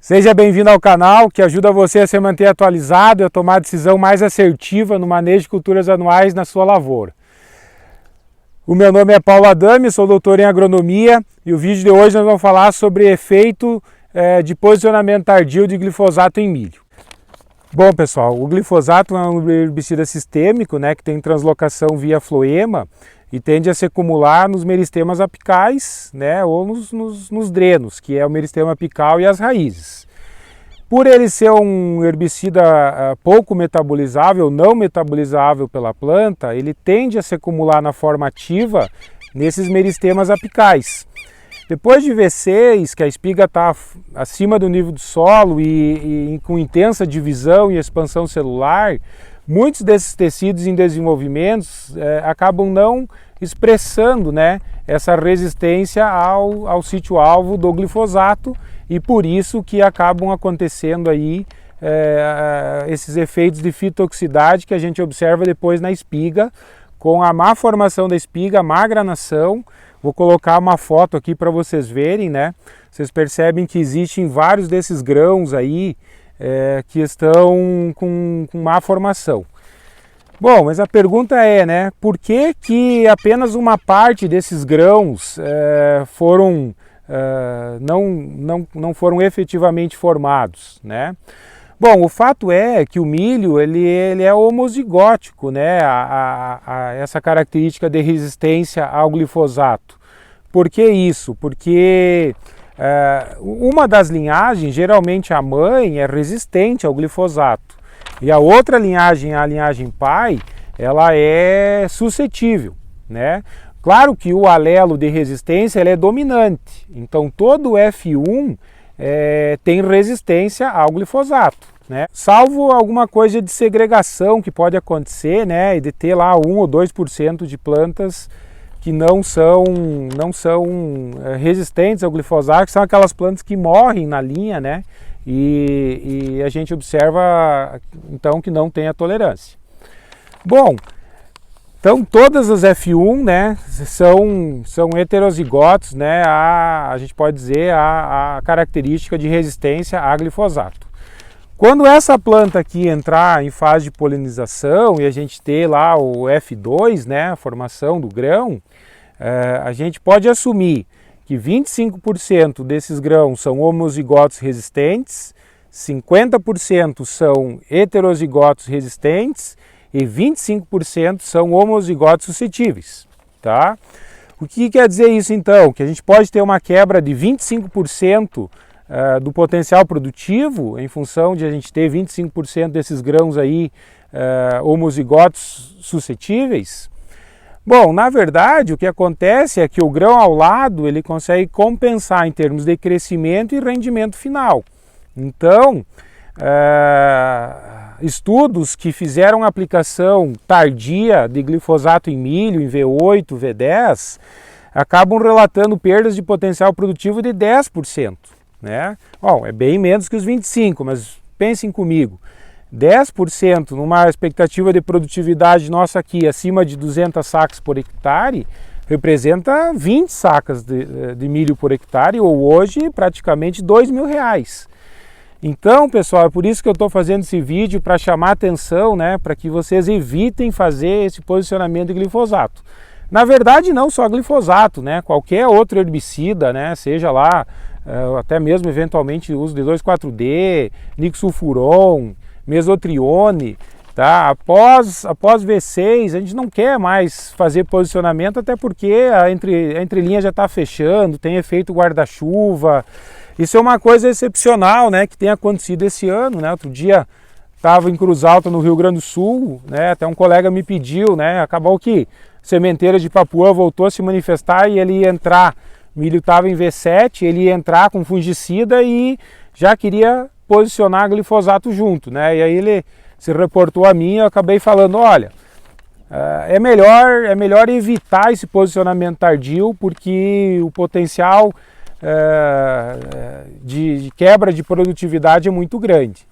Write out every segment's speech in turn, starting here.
Seja bem-vindo ao canal que ajuda você a se manter atualizado e a tomar a decisão mais assertiva no manejo de culturas anuais na sua lavoura. O meu nome é Paulo Adami, sou doutor em agronomia e o vídeo de hoje nós vamos falar sobre efeito de posicionamento tardio de glifosato em milho. Bom pessoal, o glifosato é um herbicida sistêmico, que tem translocação via floema e tende a se acumular nos meristemas apicais, ou nos drenos, que é o meristema apical e as raízes. Por ele ser um herbicida pouco metabolizável, não metabolizável pela planta, ele tende a se acumular na forma ativa nesses meristemas apicais. Depois de V6, que a espiga está acima do nível do solo e com intensa divisão e expansão celular, muitos desses tecidos em desenvolvimento acabam não expressando essa resistência ao sítio-alvo do glifosato e por isso que acabam acontecendo aí esses efeitos de fitotoxicidade que a gente observa depois na espiga, com a má formação da espiga, a má granação. Vou colocar uma foto aqui para vocês verem, Vocês percebem que existem vários desses grãos aí que estão com má formação. Bom, mas a pergunta é, por que que apenas uma parte desses grãos não foram efetivamente formados, Bom, o fato é que o milho ele é homozigótico, a essa característica de resistência ao glifosato. Por que isso? Porque uma das linhagens, geralmente a mãe, é resistente ao glifosato e a outra linhagem, a linhagem pai, ela é suscetível, Claro que o alelo de resistência ele é dominante, então todo F1 tem resistência ao glifosato. Salvo alguma coisa de segregação que pode acontecer, e de ter lá 1 ou 2% de plantas que não são resistentes ao glifosato, que são aquelas plantas que morrem na linha, e a gente observa então que não tem a tolerância. Bom, então todas as F1 são heterozigotos, a gente pode dizer a característica de resistência a glifosato. Quando essa planta aqui entrar em fase de polinização e a gente ter lá o F2, a formação do grão, a gente pode assumir que 25% desses grãos são homozigotos resistentes, 50% são heterozigotos resistentes e 25% são homozigotos suscetíveis. O que quer dizer isso então? Que a gente pode ter uma quebra de 25% do potencial produtivo, em função de a gente ter 25% desses grãos aí homozigotos suscetíveis. Bom, na verdade o que acontece é que o grão ao lado ele consegue compensar em termos de crescimento e rendimento final. Então, estudos que fizeram aplicação tardia de glifosato em milho, em V8, V10, acabam relatando perdas de potencial produtivo de 10%. Bom, é bem menos que os 25%, mas pensem comigo, 10% numa expectativa de produtividade nossa aqui acima de 200 sacas por hectare, representa 20 sacas de milho por hectare, ou hoje praticamente R$2.000. Então, pessoal, é por isso que eu estou fazendo esse vídeo, para chamar atenção, para que vocês evitem fazer esse posicionamento de glifosato. Na verdade, não só glifosato, qualquer outro herbicida, seja lá até mesmo eventualmente o uso de 2,4-D, nicosulfuron, mesotrione, após V6 a gente não quer mais fazer posicionamento, até porque a entrelinha já está fechando, tem efeito guarda-chuva. Isso é uma coisa excepcional, que tem acontecido esse ano, Outro dia estava em Cruz Alta, no Rio Grande do Sul, até um colega me pediu, acabou que sementeira de Papuã voltou a se manifestar e ele ia entrar, o milho estava em V7, ele ia entrar com fungicida e já queria posicionar glifosato junto, E aí ele se reportou a mim e eu acabei falando, olha, é melhor evitar esse posicionamento tardio, porque o potencial de quebra de produtividade é muito grande,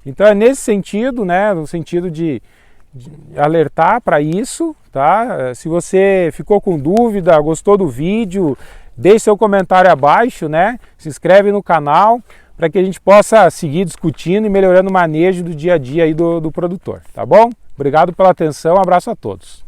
Então é nesse sentido, no sentido de alertar para isso, Se você ficou com dúvida, gostou do vídeo, deixe seu comentário abaixo, Se inscreve no canal, para que a gente possa seguir discutindo e melhorando o manejo do dia a dia aí do produtor, tá bom? Obrigado pela atenção, um abraço a todos.